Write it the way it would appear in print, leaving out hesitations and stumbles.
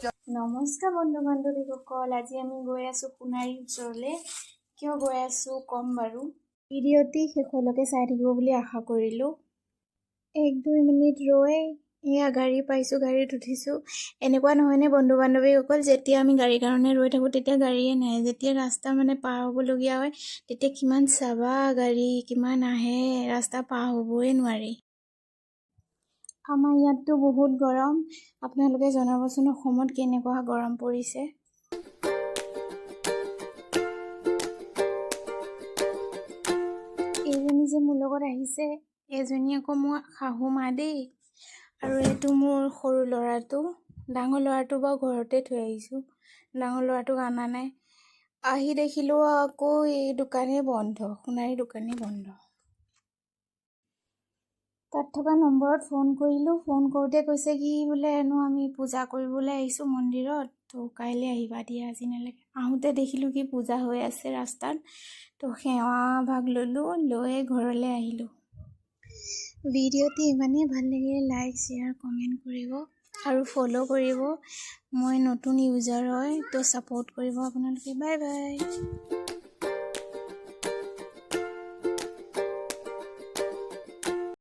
নমস্কাৰ বন্ধু বান্ধৱীসকল, আজি আমি গৈ আছো সোণাৰীৰ ওচৰলৈ। কিয় গৈ আছো কম বাৰু। ভিডিঅ'টি শেষলৈকে চাই থাকিব বুলি আশা কৰিলোঁ। 1-2 মিনিট ৰৈ এয়া গাড়ী পাইছোঁ, গাড়ীত উঠিছোঁ। এনেকুৱা নহয়নে বন্ধু বান্ধৱীসকল, যেতিয়া আমি গাড়ীৰ কাৰণে ৰৈ থাকোঁ তেতিয়া গাড়ীয়ে নাহে, যেতিয়া ৰাস্তা পাৰ হ'বলগীয়া হয় তেতিয়া কিমান চাবা গাড়ী কিমান আহে, ৰাস্তা পাৰ হ'বই নোৱাৰি। আমাৰ ইয়াততো বহুত গৰম, আপোনালোকে জনাবচোন অসমত কেনেকুৱা গৰম পৰিছে। এইজনী যে মোৰ লগত আহিছে, এজনী আকৌ মোৰ শাহু মা দেই, আৰু এইটো মোৰ সৰু ল'ৰাটো। ডাঙৰ ল'ৰাটো বাৰু ঘৰতে থৈ আহিছোঁ, ডাঙৰ ল'ৰাটোক অনা নাই। আহি দেখিলোঁ আকৌ এই দোকানেই বন্ধ, সোণাৰী দোকানেই বন্ধ। তাত থকা নম্বৰত ফোন কৰিলোঁ, ফোন কৰোঁতে কৈছে কি বোলে আমি পূজা কৰিবলৈ আহিছোঁ মন্দিৰত, তো কাইলৈ আহিবা দিয়া, আজি নালাগে। আহোঁতে দেখিলোঁ কি পূজা হৈ আছে ৰাস্তাত, তো সেৱা ভাগ ল'লোঁ, লৈ ঘৰলৈ আহিলোঁ। ভিডিঅ'টি ইমানেই ভাল লাগিলে লাইক শ্বেয়াৰ কমেণ্ট কৰিব আৰু ফ'ল' কৰিব। মই নতুন ইউজাৰ হয়, তো ছাপোৰ্ট কৰিব আপোনালোকে। Bye bye.